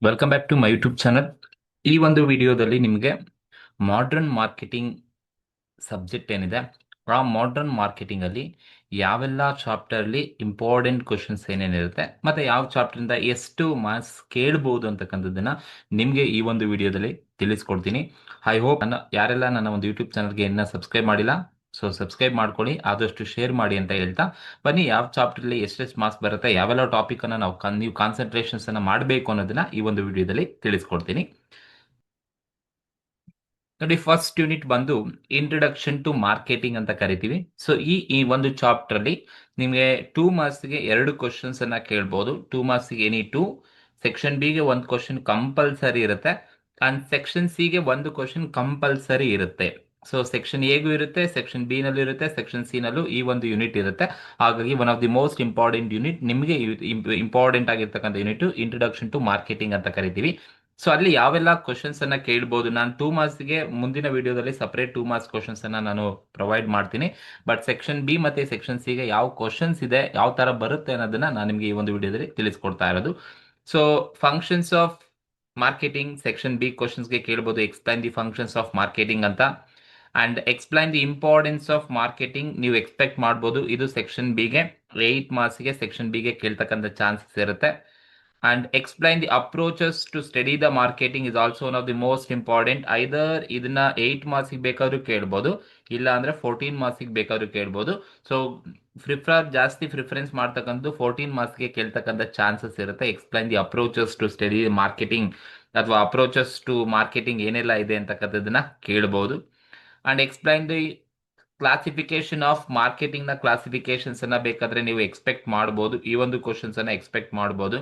Welcome back to my YouTube channel. ಈ ಒಂದು ವಿಡಿಯೋದಲ್ಲಿ ನಿಮಗೆ ಮಾಡರ್ನ್ ಮಾರ್ಕೆಟಿಂಗ್ ಸಬ್ಜೆಕ್ಟ್ ಏನಿದೆ, ಆ ಮಾಡರ್ನ್ ಮಾರ್ಕೆಟಿಂಗ್ ಅಲ್ಲಿ ಯಾವೆಲ್ಲ ಚಾಪ್ಟರ್ ಅಲ್ಲಿ ಇಂಪಾರ್ಟೆಂಟ್ ಕ್ವಶನ್ಸ್ ಏನೇನಿರುತ್ತೆ ಮತ್ತೆ ಯಾವ ಚಾಪ್ಟರ್ ಇಂದ ಎಷ್ಟು ಮಾರ್ಕ್ಸ್ ಕೇಳಬಹುದು ಅಂತಕ್ಕಂಥದ್ದನ್ನ ನಿಮಗೆ ಈ ಒಂದು ವಿಡಿಯೋದಲ್ಲಿ ತಿಳಿಸ್ಕೊಡ್ತೀನಿ. ಐ ಹೋಪ್ ಯಾರೆಲ್ಲ ನನ್ನ ಒಂದು ಯೂಟ್ಯೂಬ್ ಚಾನಲ್ಗೆ ಇನ್ನ ಸಬ್ಸ್ಕ್ರೈಬ್ ಮಾಡಿಲ್ಲ, ಸೊ ಸಬ್ಸ್ಕ್ರೈಬ್ ಮಾಡ್ಕೊಳ್ಳಿ, ಆದಷ್ಟು ಶೇರ್ ಮಾಡಿ ಅಂತ ಹೇಳ್ತಾ ಬನ್ನಿ ಯಾವ ಚಾಪ್ಟರ್ ಅಲ್ಲಿ ಎಷ್ಟೆಷ್ಟು ಮಾರ್ಕ್ಸ್ ಬರುತ್ತೆ, ಯಾವೆಲ್ಲ ಟಾಪಿಕ್ ಅನ್ನ ನೀವು ಕಾನ್ಸಂಟ್ರೇಷನ್ಸ್ ಅನ್ನ ಮಾಡಬೇಕು ಅನ್ನೋದನ್ನ ಈ ಒಂದು ವಿಡಿಯೋದಲ್ಲಿ ತಿಳಿಸ್ಕೊಡ್ತೀನಿ. ನೋಡಿ, ಫಸ್ಟ್ ಯೂನಿಟ್ ಬಂದು ಇಂಟ್ರೊಡಕ್ಷನ್ ಟು ಮಾರ್ಕೆಟಿಂಗ್ ಅಂತ ಕರಿತೀವಿ. ಸೊ ಈ ಒಂದು ಚಾಪ್ಟರ್ ಅಲ್ಲಿ ನಿಮಗೆ 2 ಮಾರ್ಕ್ಸ್ಗೆ 2 ಕ್ವಶನ್ಸ್ ಅನ್ನ ಕೇಳ್ಬೋದು. 2 ಮಾರ್ಕ್ಸ್ಗೆ ಎನಿ ಟೂ. ಸೆಕ್ಷನ್ ಬಿ ಗೆ ಒಂದು ಕ್ವಶನ್ ಕಂಪಲ್ಸರಿ ಇರುತ್ತೆ ಅಂಡ್ ಸೆಕ್ಷನ್ ಸಿ ಗೆ ಒಂದು ಕ್ವಶನ್ ಕಂಪಲ್ಸರಿ ಇರುತ್ತೆ. ಸೊ ಸೆಕ್ಷನ್ ಎಗೂ ಇರುತ್ತೆ, ಸೆಕ್ಷನ್ ಬಿ ನಲ್ಲೂ ಇರುತ್ತೆ, ಸೆಕ್ಷನ್ ಸಿ ನಲ್ಲೂ ಈ ಒಂದು ಯೂನಿಟ್ ಇರುತ್ತೆ. ಹಾಗಾಗಿ one of the most important unit, ನಿಮಗೆ ಇಂಪಾರ್ಟೆಂಟ್ ಆಗಿರ್ತಕ್ಕಂಥ ಯೂನಿಟ್ ಇಂಟ್ರೊಡಕ್ಷನ್ ಟು ಮಾರ್ಕೆಟಿಂಗ್ ಅಂತ ಕರಿತೀವಿ. ಸೊ ಅಲ್ಲಿ ಯಾವೆಲ್ಲ ಕ್ವಶನ್ಸ್ ಅನ್ನ ಕೇಳಬಹುದು, ನಾನು 2 ಮಾರ್ಕ್ಸ್ಗೆ ಮುಂದಿನ ವಿಡಿಯೋದಲ್ಲಿ ಸಪರೇಟ್ 2 ಮಾರ್ಕ್ಸ್ ಕ್ವಶನ್ಸ್ ಅನ್ನ ನಾನು ಪ್ರೊವೈಡ್ ಮಾಡ್ತೀನಿ. ಬಟ್ ಸೆಕ್ಷನ್ ಬಿ ಮತ್ತೆ ಸೆಕ್ಷನ್ ಸಿ ಗೆ ಯಾವ ಕ್ವಶನ್ಸ್ ಇದೆ, ಯಾವ ತರ ಬರುತ್ತೆ ಅನ್ನೋದನ್ನ ನಾನು ನಿಮಗೆ ಈ ಒಂದು ವಿಡಿಯೋದಲ್ಲಿ ತಿಳಿಸ್ಕೊಡ್ತಾ ಇರೋದು. So functions of marketing section B ಕ್ವಶನ್ಸ್ಗೆ ಕೇಳಬಹುದು, explain the functions of marketing ಅಂತ. And explain the importance of marketing ನೀವು ಎಕ್ಸ್ಪೆಕ್ಟ್ ಮಾಡ್ಬೋದು. ಇದು ಸೆಕ್ಷನ್ ಬಿ ಗೆ 8 ಮಾರ್ಕ್ಸ್ಗೆ ಸೆಕ್ಷನ್ ಬಿ ಗೆ ಕೇಳ್ತಕ್ಕಂಥ ಚಾನ್ಸಸ್ ಇರುತ್ತೆ. And explain the approaches to study the marketing is also one of the most important. Either ಇದನ್ನ 8 ಮಾರ್ಕ್ಸ್ಗೆ ಬೇಕಾದ್ರೂ ಕೇಳ್ಬೋದು, ಇಲ್ಲ ಅಂದ್ರೆ 14 ಮಾರ್ಕ್ಸ್ಗೆ ಬೇಕಾದ್ರೂ ಕೇಳ್ಬೋದು. ಸೊ ಜಾಸ್ತಿ ಪ್ರಿಫರೆನ್ಸ್ ಮಾಡ್ತಕ್ಕಂಥ 14 ಮಾರ್ಕ್ಸ್ಗೆ ಕೇಳ್ತಕ್ಕಂಥ ಚಾನ್ಸಸ್ ಇರುತ್ತೆ. Explain the approaches to study marketing ಅಥವಾ ಅಪ್ರೋಚಸ್ ಟು ಮಾರ್ಕೆಟಿಂಗ್ ಏನೆಲ್ಲ ಇದೆ ಅಂತಕ್ಕಂಥದ್ದನ್ನ ಕೇಳಬಹುದು. And explain the classification of marketing ನ ಕ್ಲಾಸಿಫಿಕೇಶನ್ಸ್ ಅನ್ನ ಬೇಕಾದ್ರೆ ನೀವು ಎಕ್ಸ್ಪೆಕ್ಟ್ ಮಾಡಬಹುದು, ಈ ಒಂದು ಕ್ವಶನ್ಸ್ ಅನ್ನ ಎಕ್ಸ್ಪೆಕ್ಟ್ ಮಾಡಬಹುದು.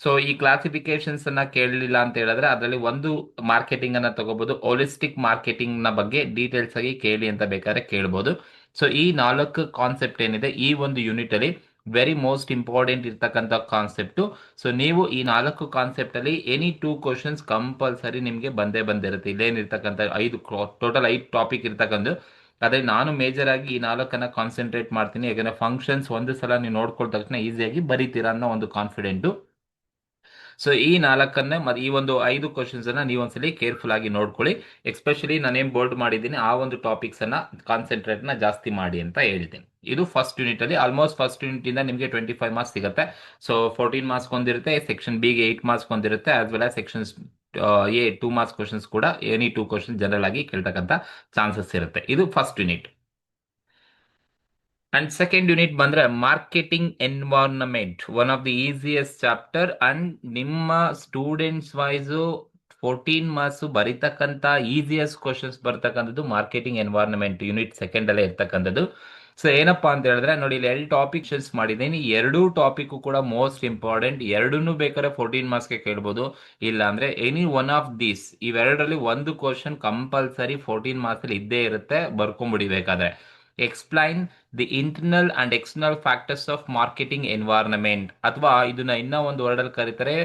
ಸೊ ಈ ಕ್ಲಾಸಿಫಿಕೇಶನ್ಸ್ ಅನ್ನ ಕೇಳಲಿಲ್ಲ ಅಂತ ಹೇಳಿದ್ರೆ ಅದರಲ್ಲಿ ಒಂದು ಮಾರ್ಕೆಟಿಂಗ್ ಅನ್ನ ತಗೋಬಹುದು, ಹೋಲಿಸ್ಟಿಕ್ ಮಾರ್ಕೆಟಿಂಗ್ ನ ಬಗ್ಗೆ ಡೀಟೇಲ್ಸ್ ಆಗಿ ಕೇಳಿ ಅಂತ ಬೇಕಾದ್ರೆ ಕೇಳಬಹುದು. ಸೊ ಈ 4 ಕಾನ್ಸೆಪ್ಟ್ ಏನಿದೆ ಈ ಒಂದು ಯೂನಿಟ್ ಅಲ್ಲಿ ವೆರಿ ಮೋಸ್ಟ್ ಇಂಪಾರ್ಟೆಂಟ್ ಇರ್ತಕ್ಕಂಥ ಕಾನ್ಸೆಪ್ಟ್. ಸೊ ನೀವು ಈ 4 ಕಾನ್ಸೆಪ್ಟ್ ಅಲ್ಲಿ ಎನಿ 2 ಕ್ವಶನ್ಸ್ ಕಂಪಲ್ಸರಿ ನಿಮಗೆ ಬಂದೇ ಬಂದಿರುತ್ತೆ. ಇಲ್ಲೇನಿರ್ತಕ್ಕಂಥ ಟೋಟಲ್ 5 ಟಾಪಿಕ್ ಇರ್ತಕ್ಕಂಥ ಅದೇ ನಾನು ಮೇಜರ್ ಆಗಿ ಈ 4 ಕಾನ್ಸಂಟ್ರೇಟ್ ಮಾಡ್ತೀನಿ, ಯಾಕಂದ್ರೆ ಫಂಕ್ಷನ್ಸ್ ಒಂದು ಸಲ ನೀವು ನೋಡ್ಕೊಳ್ದ ತಕ್ಷಣ ಈಸಿಯಾಗಿ ಬರೀತೀರಾ ಅನ್ನೋ ಒಂದು ಕಾನ್ಫಿಡೆಂಟು. ಸೊ ಈ 4 ಮತ್ತೆ ಈ ಒಂದು 5 ಕ್ವಶನ್ಸ್ ಅನ್ನ ನೀವು ಒಂದ್ಸಲಿ ಕೇರ್ಫುಲ್ ಆಗಿ ನೋಡ್ಕೊಳ್ಳಿ. ಎಸ್ಪೆಷಲಿ ನಾನೇನ್ ಬೋಲ್ಡ್ ಮಾಡಿದ್ದೀನಿ ಆ ಒಂದು ಟಾಪಿಕ್ಸ್ ಅನ್ನ ಕಾನ್ಸಂಟ್ರೇಟ್ ನ ಜಾಸ್ತಿ ಮಾಡಿ ಅಂತ ಹೇಳ್ತೀನಿ. ಇದು ಫಸ್ಟ್ ಯೂನಿಟ್ ಅಲ್ಲಿ ಆಲ್ಮೋಸ್ಟ್ ಫಸ್ಟ್ ಯೂನಿಟ್ ಇಂದ ನಿಮಗೆ 25 ಮಾರ್ಕ್ಸ್ ಸಿಗುತ್ತೆ. ಸೊ 14 ಮಾರ್ಕ್ಸ್ ಒಂದಿರುತ್ತೆ, ಸೆಕ್ಷನ್ ಬಿ ಗೆ 8 ಮಾರ್ಕ್ಸ್ ಒಂದಿರುತ್ತೆ, as well as section A 2 marks questions ಕೂಡ ಎನಿ 2 ಕ್ವಶನ್ ಜನರಲ್ ಆಗಿ ಕೇಳ್ತಕ್ಕಂಥ ಚಾನ್ಸಸ್ ಇರುತ್ತೆ. ಇದು first unit. And second unit ಬಂದ್ರೆ marketing environment, one of the easiest chapter. And ನಿಮ್ಮ ಸ್ಟೂಡೆಂಟ್ಸ್ ವೈಸ್ 14 ಮಾರ್ಕ್ಸ್ ಬರೀತಕ್ಕಂಥ ಈಸಿಯೆಸ್ಟ್ ಕ್ವಶನ್ಸ್ ಬರ್ತಕ್ಕಂಥದ್ದು ಮಾರ್ಕೆಟಿಂಗ್ ಎನ್ವೈರನ್ಮೆಂಟ್ ಯೂನಿಟ್ ಸೆಕೆಂಡ್ ಅಲ್ಲೇ ಇರ್ತಕ್ಕಂಥದ್ದು. ಸೊ ಏನಪ್ಪಾ ಅಂತ ಹೇಳಿದ್ರೆ ನೋಡಿ, ಇಲ್ಲಿ 2 ಟಾಪಿಕ್ಸ್ ಮಾಡಿದ್ದೀನಿ, 2 ಟಾಪಿಕ್ ಕೂಡ ಮೋಸ್ಟ್ ಇಂಪಾರ್ಟೆಂಟ್. ಎರಡನ್ನೂ ಬೇಕಾದ್ರೆ 14 ಮಾರ್ಕ್ಸ್ಗೆ ಕೇಳ್ಬೋದು, ಇಲ್ಲ ಅಂದ್ರೆ ಎನಿ ಒನ್ ಆಫ್ ದೀಸ್ ಇವೆರಡರಲ್ಲಿ ಒಂದು ಕ್ವಶನ್ ಕಂಪಲ್ಸರಿ 14 ಮಾರ್ಕ್ಸ್ ಅಲ್ಲಿ ಇದ್ದೇ ಇರುತ್ತೆ, ಬರ್ಕೊಂಡ್ಬಿಡಿ ಬೇಕಾದ್ರೆ. Explain the internal and external factors of marketing environment, ಅಥವಾ ಇದನ್ನ ಇನ್ನ ಒಂದು ವರ್ಡ್ ಅಲ್ಲಿ ಕರೀತಾರೆ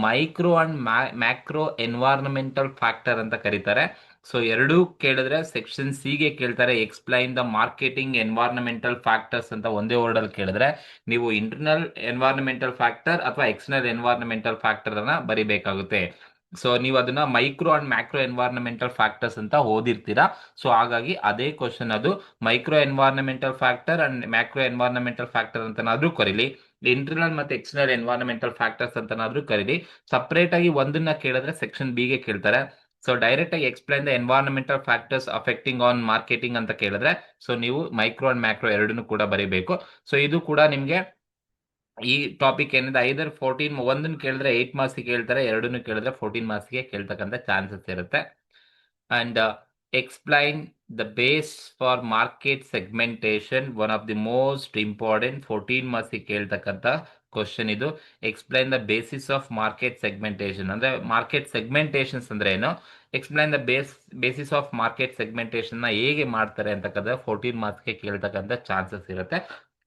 micro and macro environmental factor ಅಂತ ಕರೀತಾರೆ. ಸೊ ಎರಡೂ ಕೇಳಿದ್ರೆ ಸೆಕ್ಷನ್ ಸಿ ಗೆ ಕೇಳ್ತಾರೆ explain the marketing environmental factors ಅಂತ ಒಂದೇ ವರ್ಡ್ ಅಲ್ಲಿ ಕೇಳಿದ್ರೆ ನೀವು ಇಂಟರ್ನಲ್ ಎನ್ವೈರನ್ಮೆಂಟಲ್ ಫ್ಯಾಕ್ಟರ್ ಅಥವಾ ಎಕ್ಸ್ಟರ್ನಲ್ ಎನ್ವೈರನ್ಮೆಂಟಲ್ ಫ್ಯಾಕ್ಟರ್ ಅನ್ನ ಬರಿಬೇಕಾಗುತ್ತೆ. ಸೊ ನೀವು ಅದನ್ನ micro and macro environmental factors ಅಂತ ಓದಿರ್ತೀರಾ. ಸೊ ಹಾಗಾಗಿ ಅದೇ ಕ್ವಶನ್ ಅದು. Micro environmental factor and macro environmental factor ಅಂತನಾದ್ರೂ ಕರೀಲಿ, ಇಂಟರ್ನಲ್ ಮತ್ತೆ ಎಕ್ಸ್ಟರ್ನಲ್ ಎನ್ವೈರನ್ಮೆಂಟಲ್ ಫ್ಯಾಕ್ಟರ್ಸ್ ಅಂತನಾದ್ರೂ ಕರೀಲಿ. ಸಪರೇಟ್ ಆಗಿ ಒಂದನ್ನ ಕೇಳಿದ್ರೆ ಸೆಕ್ಷನ್ ಬಿ ಗೆ ಕೇಳ್ತಾರೆ. ಸೊ ಡೈರೆಕ್ಟ್ ಆಗಿ explain the environmental factors affecting on marketing ಅಂತ ಕೇಳಿದ್ರೆ ಸೊ ನೀವು ಮೈಕ್ರೋ ಅಂಡ್ ಮ್ಯಾಕ್ರೋ ಎರಡನ್ನೂ ಕೂಡ ಬರೀಬೇಕು. ಸೊ ಇದು ಕೂಡ ನಿಮ್ಗೆ ಈ ಟಾಪಿಕ್ ಏನಿದೆ ಐದರ್ ಒಂದನ್ನು ಕೇಳಿದ್ರೆ 8 ಮಾರ್ಕ್ಸ್ ಕೇಳ್ತಾರೆ, ಎರಡನ್ನು ಕೇಳಿದ್ರೆ 14 ಮಾರ್ಕ್ಸ್ಗೆ ಕೇಳ್ತಕ್ಕಂಥ ಚಾನ್ಸಸ್ ಇರುತ್ತೆ. And explain the base for market segmentation, one of the most important 14 marks ಕೇಳ್ತಕ್ಕಂಥ ಕ್ವಶನ್ ಇದು. Explain the basis of market segmentation ಅಂದ್ರೆ ಮಾರ್ಕೆಟ್ ಸೆಗ್ಮೆಂಟೇಶನ್ಸ್ ಅಂದ್ರೆ ಏನು, explain the basis of market segmentation ನ ಹೇಗೆ ಮಾಡ್ತಾರೆ ಅಂತಕ್ಕಂಥ 14 ಮಾರ್ಕ್ಸ್ಗೆ ಕೇಳ್ತಕ್ಕಂಥ ಚಾನ್ಸಸ್ ಇರುತ್ತೆ.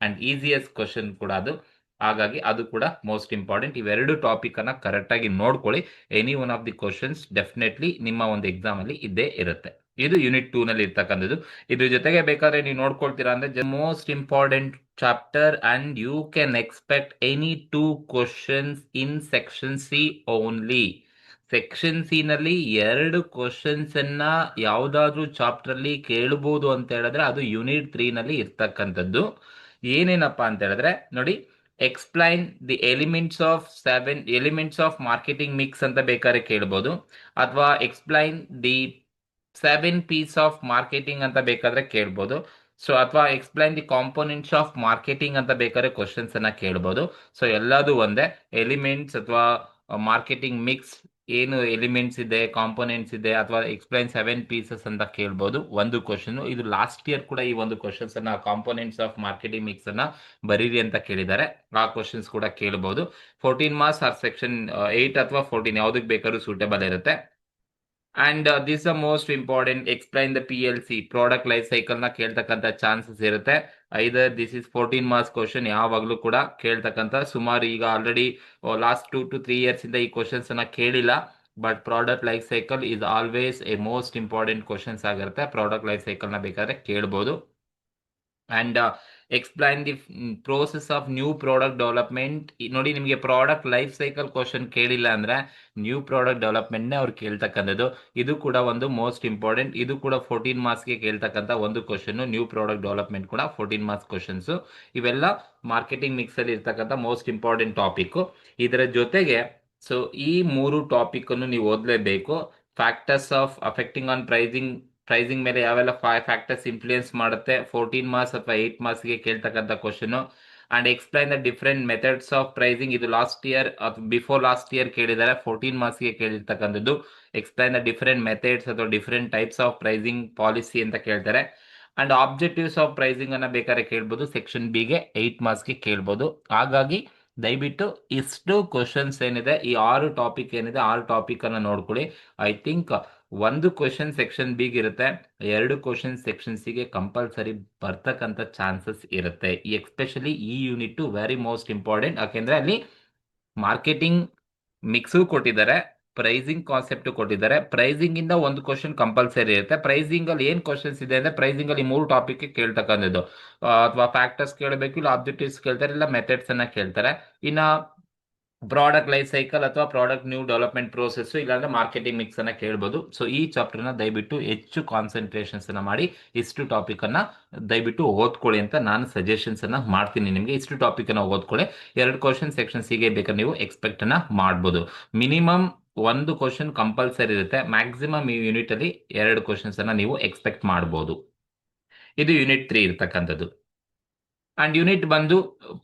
ಅಂಡ್ ಈಸಿಯಸ್ಟ್ ಕ್ವಶನ್ ಕೂಡ ಅದು, ಹಾಗಾಗಿ ಅದು ಕೂಡ ಮೋಸ್ಟ್ ಇಂಪಾರ್ಟೆಂಟ್. ಇವೆರಡು ಟಾಪಿಕ್ ಅನ್ನ ಕರೆಕ್ಟ್ ಆಗಿ ನೋಡ್ಕೊಳ್ಳಿ, any one of the questions definitely ನಿಮ್ಮ ಒಂದು ಎಕ್ಸಾಮ್ ಅಲ್ಲಿ ಇದ್ದೇ ಇರುತ್ತೆ. ಇದು ಯೂನಿಟ್ 2 ನಲ್ಲಿ ಇರ್ತಕ್ಕಂಥದ್ದು. ಇದ್ರ ಜೊತೆಗೆ ಬೇಕಾದ್ರೆ ನೀವು ನೋಡ್ಕೊಳ್ತೀರಾ ಅಂದ್ರೆ most important chapter and you can expect any two questions in section C only. Section C ನಲ್ಲಿ ಎರಡು ಕ್ವಶನ್ಸ್ ಅನ್ನ ಯಾವ್ದಾದ್ರು ಚಾಪ್ಟರ್ ಅಲ್ಲಿ ಕೇಳಬಹುದು ಅಂತ ಹೇಳಿದ್ರೆ ಅದು ಯೂನಿಟ್ 3 ನಲ್ಲಿ ಇರ್ತಕ್ಕಂಥದ್ದು. ಏನೇನಪ್ಪಾ ಅಂತ ಹೇಳಿದ್ರೆ ನೋಡಿ, explain the elements of marketing mix ಅಂತ ಬೇಕಾದ್ರೆ ಕೇಳ್ಬೋದು, ಅಥವಾ explain the 7 P's of marketing ಅಂತ ಬೇಕಾದ್ರೆ ಕೇಳ್ಬೋದು. ಸೊ ಅಥವಾ explain the components of marketing ಅಂತ ಬೇಕಾದ್ರೆ ಕ್ವಶನ್ಸ್ ಅನ್ನ ಕೇಳ್ಬೋದು. ಸೊ ಎಲ್ಲದೂ ಒಂದೇ. ಎಲಿಮೆಂಟ್ಸ್ ಅಥವಾ ಮಾರ್ಕೆಟಿಂಗ್ ಮಿಕ್ಸ್ ಏನು ಎಲಿಮೆಂಟ್ಸ್ ಇದೆ, ಕಾಂಪೋನೆಂಟ್ಸ್ ಇದೆ, ಅಥವಾ ಎಕ್ಸ್ಪ್ಲೈನ್ 7 P's ಅಂತ ಕೇಳ್ಬೋದು ಒಂದು ಕ್ವಶನ್. ಇದು ಲಾಸ್ಟ್ ಇಯರ್ ಕೂಡ ಈ ಒಂದು ಕ್ವಶನ್ಸ್ ಅನ್ನ ಕಾಂಪೋನೆಂಟ್ಸ್ ಆಫ್ ಮಾರ್ಕೆಟಿಂಗ್ ಮಿಕ್ಸ್ ಅನ್ನ ಬರೀರಿ ಅಂತ ಕೇಳಿದ್ದಾರೆ. ಆ ಕ್ವಶನ್ಸ್ ಕೂಡ ಕೇಳಬಹುದು. 14 ಮಾರ್ಕ್ಸ್ ಆರ್ ಸೆಕ್ಷನ್ 8 ಅಥವಾ 14 ಯಾವ್ದಕ್ಕೆ ಬೇಕಾದ್ರೂ ಸೂಟೇಬಲ್ ಇರುತ್ತೆ. And this the most important, explain the PLC product life cycle ನ ಕೇಳ್ತಕ್ಕಂಥ ಚಾನ್ಸಸ್ ಇರುತ್ತೆ. ಐದರ್ ದಿಸ್ ಇಸ್ 14 ಮಾರ್ಕ್ಸ್ ಕ್ವಶನ್ ಯಾವಾಗಲೂ ಕೂಡ ಕೇಳ್ತಕ್ಕಂಥ. ಸುಮಾರು ಈಗ ಆಲ್ರೆಡಿ ಲಾಸ್ಟ್ 2 to 3 ಇಯರ್ಸ್ ಇಂದ ಈ ಕ್ವಶನ್ಸ್ ಅನ್ನ ಕೇಳಿಲ್ಲ. But product life cycle is always A most important questions ಆಗಿರುತ್ತೆ. ಪ್ರಾಡಕ್ಟ್ ಲೈಫ್ ಸೈಕಲ್ ನ ಬೇಕಾದ್ರೆ ಕೇಳ್ಬೋದು. And explain the process of new product development. ನೋಡಿ, ನಿಮಗೆ ಪ್ರಾಡಕ್ಟ್ ಲೈಫ್ ಸೈಕಲ್ ಕ್ವಶನ್ ಕೇಳಿಲ್ಲ ಅಂದ್ರೆ ನ್ಯೂ ಪ್ರಾಡಕ್ಟ್ ಡೆವಲಪ್ಮೆಂಟ್ನೇ ಅವ್ರು ಕೇಳ್ತಕ್ಕಂಥದ್ದು. ಇದು ಕೂಡ ಒಂದು ಮೋಸ್ಟ್ ಇಂಪಾರ್ಟೆಂಟ್. ಇದು ಕೂಡ 14 ಮಾರ್ಕ್ಸ್ಗೆ ಕೇಳ್ತಕ್ಕಂಥ ಒಂದು ಕ್ವಶನ್. ನ್ಯೂ ಪ್ರಾಡಕ್ಟ್ ಡೆವಲಪ್ಮೆಂಟ್ ಕೂಡ 14 ಮಾರ್ಕ್ಸ್ ಕ್ವಶನ್ಸ್. ಇವೆಲ್ಲ ಮಾರ್ಕೆಟಿಂಗ್ ಮಿಕ್ಸ್ ಅಲ್ಲಿ ಇರ್ತಕ್ಕಂಥ ಮೋಸ್ಟ್ ಇಂಪಾರ್ಟೆಂಟ್ ಟಾಪಿಕ್. ಇದರ ಜೊತೆಗೆ ಸೊ ಈ ಮೂರು ಟಾಪಿಕ್ ಅನ್ನು ನೀವು ಓದಲೇಬೇಕು. Factors of affecting on pricing ಮೇಲೆ ಯಾವೆಲ್ಲ 5 ಫ್ಯಾಕ್ಟರ್ಸ್ ಇನ್ಫ್ಲೂಯೆನ್ಸ್ ಮಾಡುತ್ತೆ, 14 ಮಾರ್ಕ್ಸ್ ಅಥವಾ 8 ಮಾರ್ಕ್ಸ್ಗೆ ಕೇಳ್ತಕ್ಕಂಥ question. And explain the different methods of pricing. ಇದು ಲಾಸ್ಟ್ ಇಯರ್ ಅಥವಾ ಬಿಫೋರ್ ಲಾಸ್ಟ್ ಇಯರ್ ಕೇಳಿದ್ದಾರೆ, 14 ಮಾರ್ಕ್ಸ್ಗೆ ಕೇಳಿರ್ತಕ್ಕಂಥದ್ದು. ಎಕ್ಸ್ಪ್ಲೈನ್ ದ ಡಿಫರೆಂಟ್ ಮೆಥಡ್ಸ್ ಅಥವಾ different types of pricing policy ಅಂತ ಕೇಳ್ತಾರೆ. ಅಂಡ್ ಆಬ್ಜೆಕ್ಟಿವ್ಸ್ ಆಫ್ ಪ್ರೈಸಿಂಗ್ ಅನ್ನ ಬೇಕಾದ್ರೆ ಕೇಳ್ಬೋದು. ಸೆಕ್ಷನ್ ಬಿಗೆ 8 ಮಾರ್ಕ್ಸ್ಗೆ ಕೇಳ್ಬೋದು. ಹಾಗಾಗಿ ದಯವಿಟ್ಟು ಇಷ್ಟು ಕ್ವಶನ್ಸ್ ಏನಿದೆ, ಈ 6 ಟಾಪಿಕ್ ಏನಿದೆ, 6 ಟಾಪಿಕ್ ಅನ್ನ ನೋಡ್ಕೊಳ್ಳಿ. ಐ ಥಿಂಕ್ ಒಂದು ಕ್ವಶನ್ ಸೆಕ್ಷನ್ ಬಿಗೆ ಇರುತ್ತೆ, 2 ಕ್ವಶನ್ ಸೆಕ್ಷನ್ ಸಿಗೆ ಕಂಪಲ್ಸರಿ ಬರ್ತಕ್ಕಂಥ ಚಾನ್ಸಸ್ ಇರುತ್ತೆ. ಎಸ್ಪೆಷಲಿ ಈ ಯೂನಿಟ್ ವೆರಿ ಮೋಸ್ಟ್ ಇಂಪಾರ್ಟೆಂಟ್. ಯಾಕೆಂದ್ರೆ ಅಲ್ಲಿ ಮಾರ್ಕೆಟಿಂಗ್ ಮಿಕ್ಸು ಕೊಟ್ಟಿದ್ದಾರೆ, ಪ್ರೈಸಿಂಗ್ ಕಾನ್ಸೆಪ್ಟ್ ಕೊಟ್ಟಿದ್ದಾರೆ. ಪ್ರೈಸಿಂಗ್ ಇಂದ ಒಂದು ಕ್ವಶನ್ ಕಂಪಲ್ಸರಿ ಇರುತ್ತೆ. ಪ್ರೈಸಿಂಗ್ ಅಲ್ಲಿ ಏನ್ ಕ್ವಶನ್ಸ್ ಇದೆ ಅಂದ್ರೆ, ಪ್ರೈಸಿಂಗ್ ಅಲ್ಲಿ 3 ಟಾಪಿಕ್ ಕೇಳ್ತಕ್ಕಂಥದ್ದು. ಅಥವಾ ಫ್ಯಾಕ್ಟರ್ಸ್ ಕೇಳಬೇಕು, ಇಲ್ಲ ಆಬ್ಜೆಕ್ಟಿವ್ಸ್ ಕೇಳ್ತಾರೆ, ಇಲ್ಲ ಮೆಥಡ್ಸ್ ಅನ್ನ ಕೇಳ್ತಾರೆ. ಇನ್ನ ಪ್ರಾಡಕ್ಟ್ ಲೈಫ್ ಸೈಕಲ್ ಅಥವಾ ಪ್ರಾಡಕ್ಟ್ ನ್ಯೂ ಡೆವಲಪ್ಮೆಂಟ್ ಪ್ರೋಸೆಸ್, ಇಲ್ಲಾಂದ್ರೆ ಮಾರ್ಕೆಟಿಂಗ್ ಮಿಕ್ಸ್ ಅನ್ನ ಕೇಳ್ಬೋದು. ಸೊ ಈ ಚಾಪ್ಟರ್ ನ ದಯವಿಟ್ಟು ಹೆಚ್ಚು ಕಾನ್ಸಂಟ್ರೇಷನ್ಸ್ ಅನ್ನ ಮಾಡಿ ಇಷ್ಟು ಟಾಪಿಕ್ ಅನ್ನ ದಯವಿಟ್ಟು ಓದ್ಕೊಳ್ಳಿ ಅಂತ ನಾನು ಸಜೆಷನ್ಸ್ ಅನ್ನ ಮಾಡ್ತೀನಿ ನಿಮಗೆ. ಇಷ್ಟು ಟಾಪಿಕ್ ಅನ್ನ ಓದ್ಕೊಳ್ಳಿ. 2 ಕ್ವಶನ್ ಸೆಕ್ಷನ್ ಸಿಗೆ ಬೇಕಾದ್ರೆ ನೀವು ಎಕ್ಸ್ಪೆಕ್ಟ್ ಅನ್ನ ಮಾಡ್ಬೋದು. ಮಿನಿಮಮ್ ಒಂದು ಕ್ವಶನ್ ಕಂಪಲ್ಸರಿ ಇರುತ್ತೆ. ಮ್ಯಾಕ್ಸಿಮಮ್ ಈ ಯೂನಿಟ್ ಅಲ್ಲಿ 2 ಕ್ವಶನ್ಸ್ ಅನ್ನ ನೀವು ಎಕ್ಸ್ಪೆಕ್ಟ್ ಮಾಡಬಹುದು. ಇದು ಯೂನಿಟ್ 3 ಇರ್ತಕ್ಕಂಥದ್ದು. ಅಂಡ್ ಯೂನಿಟ್ ಬಂದು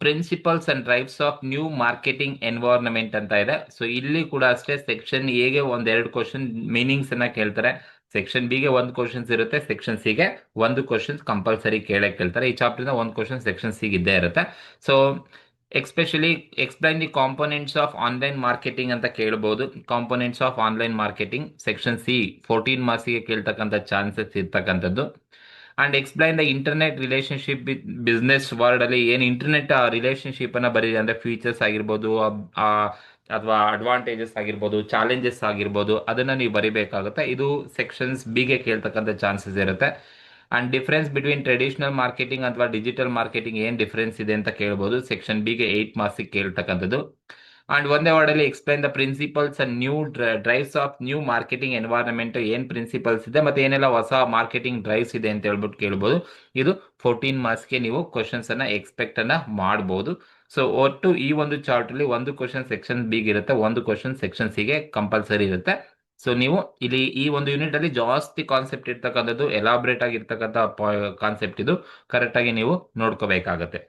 principles and drives of new marketing environment ಅಂತ ಇದೆ. ಸೊ ಇಲ್ಲಿ ಕೂಡ ಅಷ್ಟೇ, ಸೆಕ್ಷನ್ ಎಗೆ 1-2 ಕ್ವಶನ್ ಮೀನಿಂಗ್ಸ್ ಅನ್ನ ಕೇಳ್ತಾರೆ. ಸೆಕ್ಷನ್ ಬಿಗೆ 1 ಕ್ವಶನ್ಸ್ ಇರುತ್ತೆ. ಸೆಕ್ಷನ್ ಸಿಗೆ 1 ಕ್ವಶನ್ಸ್ ಕಂಪಲ್ಸರಿ ಕೇಳ್ತಾರೆ. ಈ ಚಾಪ್ಟರ್ 1 ಕ್ವಶನ್ ಸೆಕ್ಷನ್ ಸಿಗೆ ಇದ್ದೇ ಇರುತ್ತೆ. So especially explain the components of online marketing ಅಂತ ಕೇಳಬಹುದು. Components of online marketing section C 14 ಮಾರ್ಕ್ಸ್ಗೆ ಕೇಳ್ತಕ್ಕಂಥ ಚಾನ್ಸಸ್ ಇರ್ತಕ್ಕಂಥದ್ದು. And explain the internet relationship with business world ಅಲ್ಲಿ ಏನು ಇಂಟರ್ನೆಟ್ ರಿಲೇಶನ್ಶಿಪ್ ಅನ್ನ ಬರೀರಿ, ಅಂದ್ರೆ ಫೀಚರ್ಸ್ ಆಗಿರ್ಬೋದು, ಅಥವಾ ಅಡ್ವಾಂಟೇಜಸ್ ಆಗಿರ್ಬೋದು, ಚಾಲೆಂಜಸ್ ಆಗಿರ್ಬೋದು, ಅದನ್ನ ನೀವು ಬರಿಬೇಕಾಗುತ್ತೆ. ಇದು ಸೆಕ್ಷನ್ಸ್ ಬಿಗೆ ಕೇಳ್ತಕ್ಕಂಥ ಚಾನ್ಸಸ್ ಇರುತ್ತೆ. And difference between traditional marketing ಅಥವಾ ಡಿಜಿಟಲ್ ಮಾರ್ಕೆಟಿಂಗ್ ಏನ್ ಡಿಫರೆನ್ಸ್ ಇದೆ ಅಂತ ಕೇಳ್ಬೋದು. ಸೆಕ್ಷನ್ ಬಿಗೆ 8 ಮಾರ್ಕ್ಸ್ ಕೇಳ್ತಕ್ಕಂಥದ್ದು. ಅಂಡ್ ಒಂದೇ ವರ್ಡಲ್ಲಿ explain the principles and new drives of new marketing environment. ಏನ್ ಪ್ರಿನ್ಸಿಪಲ್ಸ್ ಇದೆ ಮತ್ತೆ ಏನೆಲ್ಲ ಹೊಸ ಮಾರ್ಕೆಟಿಂಗ್ ಡ್ರೈವ್ಸ್ ಇದೆ ಅಂತ ಹೇಳ್ಬಿಟ್ಟು ಕೇಳ್ಬೋದು. ಇದು 14 ಮಾರ್ಕ್ಸ್ಗೆ ನೀವು ಕ್ವಶನ್ಸ್ ಅನ್ನ ಎಕ್ಸ್ಪೆಕ್ಟ್ ಅನ್ನ ಮಾಡಬಹುದು. ಸೊ ಒಟ್ಟು ಈ ಒಂದು ಚಾರ್ಟ್ ಅಲ್ಲಿ 1 ಕ್ವಶನ್ ಸೆಕ್ಷನ್ ಬಿಗೆ ಇರುತ್ತೆ, 1 ಕ್ವಶನ್ ಸೆಕ್ಷನ್ ಸಿಗೆ ಕಂಪಲ್ಸರಿ ಇರುತ್ತೆ. ಸೊ ನೀವು ಇಲ್ಲಿ ಈ ಒಂದು ಯೂನಿಟ್ ಅಲ್ಲಿ ಜಾಸ್ತಿ ಕಾನ್ಸೆಪ್ಟ್ ಇರ್ತಕ್ಕಂಥದ್ದು, ಎಲಾಬ್ರೇಟ್ ಆಗಿರ್ತಕ್ಕಂಥ ಕಾನ್ಸೆಪ್ಟ್ ಇದು ಕರೆಕ್ಟ್ ಆಗಿ ನೀವು ನೋಡ್ಕೋಬೇಕಾಗತ್ತೆ.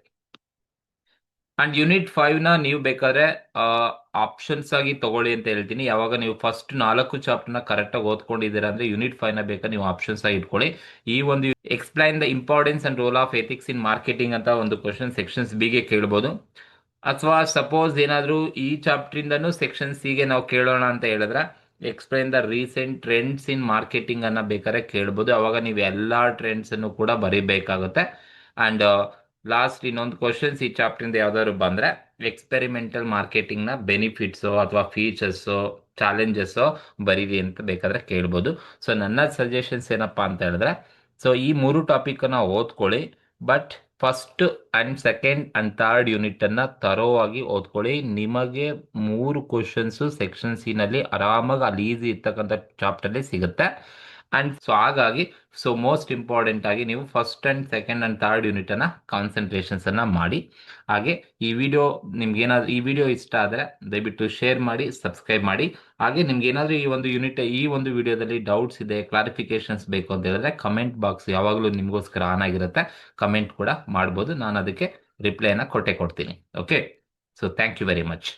ಅಂಡ್ ಯೂನಿಟ್ 5 ನ ನೀವು ಬೇಕಾದ್ರೆ ಆಪ್ಷನ್ಸ್ ಆಗಿ ತಗೊಳ್ಳಿ ಅಂತ ಹೇಳ್ತೀನಿ. ಯಾವಾಗ ನೀವು ಫಸ್ಟ್ 4 ಚಾಪ್ಟರ್ ನ ಕರೆಕ್ಟ್ ಆಗಿ ಓದ್ಕೊಂಡಿದ್ದೀರಾ ಅಂದ್ರೆ ಯೂನಿಟ್ 5 ನ ಬೇಕಾದ್ರೆ ನೀವು ಆಪ್ಷನ್ಸ್ ಆಗಿ ಇಟ್ಕೊಳ್ಳಿ. ಈ ಒಂದು explain the importance and role of ethics in marketing ಅಂತ ಒಂದು ಕ್ವಶನ್ ಸೆಕ್ಷನ್ಸ್ ಬಿಗೆ ಕೇಳ್ಬೋದು. ಅಥವಾ ಸಪೋಸ್ ಏನಾದ್ರೂ ಈ ಚಾಪ್ಟರ್ ಇಂದನೂ ಸೆಕ್ಷನ್ ಸಿಗೆ ನಾವು ಕೇಳೋಣ ಅಂತ ಹೇಳಿದ್ರೆ, explain the recent trends in marketing ಅನ್ನ ಬೇಕಾದ್ರೆ ಕೇಳ್ಬೋದು. ಅವಾಗ ನೀವು ಎಲ್ಲಾ ಟ್ರೆಂಡ್ಸ್ ಅನ್ನು ಕೂಡ ಬರೀಬೇಕಾಗುತ್ತೆ. ಅಂಡ್ ಲಾಸ್ಟ್ ಇನ್ನೊಂದು ಕ್ವಶನ್ಸ್ ಈ ಚಾಪ್ಟರ್ ಇಂದ ಯಾವ್ದಾದ್ರು ಬಂದ್ರೆ, ಎಕ್ಸ್ಪೆರಿಮೆಂಟಲ್ ಮಾರ್ಕೆಟಿಂಗ್ ನ ಬೆನಿಫಿಟ್ಸ್ ಅಥವಾ ಫೀಚರ್ಸ್, ಚಾಲೆಂಜಸ್ ಬರೀರಿ ಅಂತ ಬೇಕಾದ್ರೆ ಕೇಳ್ಬೋದು. ಸೊ ನನ್ನ ಸಜೆಷನ್ಸ್ ಏನಪ್ಪಾ ಅಂತ ಹೇಳಿದ್ರೆ, ಸೊ ಈ 3 ಟಾಪಿಕ್ ಅನ್ನ ಓದ್ಕೊಳ್ಳಿ. But first and second and third unit ಅನ್ನ ತರೋವಾಗಿ ಓದ್ಕೊಳ್ಳಿ. ನಿಮಗೆ 3 ಕ್ವಶನ್ಸ್ ಸೆಕ್ಷನ್ ಸಿ ನಲ್ಲಿ ಆರಾಮಾಗಿ ಅಲ್ಲಿ ಈಸಿ ಇರ್ತಕ್ಕಂಥ ಚಾಪ್ಟರ್ ಅಲ್ಲಿ ಸಿಗುತ್ತೆ. ಅಂಡ್ ಸೊ ಹಾಗಾಗಿ ಮೋಸ್ಟ್ ಇಂಪಾರ್ಟೆಂಟ್ ಆಗಿ ನೀವು first and second and third unit ಅನ್ನ ಕಾನ್ಸಂಟ್ರೇಷನ್ಸ್ ಅನ್ನ ಮಾಡಿ. ಹಾಗೆ ಈ ವಿಡಿಯೋ ನಿಮ್ಗೆ ಏನಾದ್ರು ಈ ವಿಡಿಯೋ ಇಷ್ಟ ಆದರೆ ದಯವಿಟ್ಟು ಶೇರ್ ಮಾಡಿ, ಸಬ್ಸ್ಕ್ರೈಬ್ ಮಾಡಿ. ಹಾಗೆ ನಿಮ್ಗೆ ಏನಾದರೂ ಈ ಒಂದು ವಿಡಿಯೋದಲ್ಲಿ ಡೌಟ್ಸ್ ಇದೆ, ಕ್ಲಾರಿಫಿಕೇಶನ್ಸ್ ಬೇಕು ಅಂತ ಹೇಳಿದ್ರೆ ಕಮೆಂಟ್ ಬಾಕ್ಸ್ ಯಾವಾಗಲೂ ನಿಮಗೋಸ್ಕರ ಆನ್ ಆಗಿರುತ್ತೆ. ಕಮೆಂಟ್ ಕೂಡ ಮಾಡ್ಬೋದು, ನಾನು ಅದಕ್ಕೆ ರಿಪ್ಲೈನ ಕೊಟ್ಟೆ ಕೊಡ್ತೀನಿ. Okay, so thank you very much.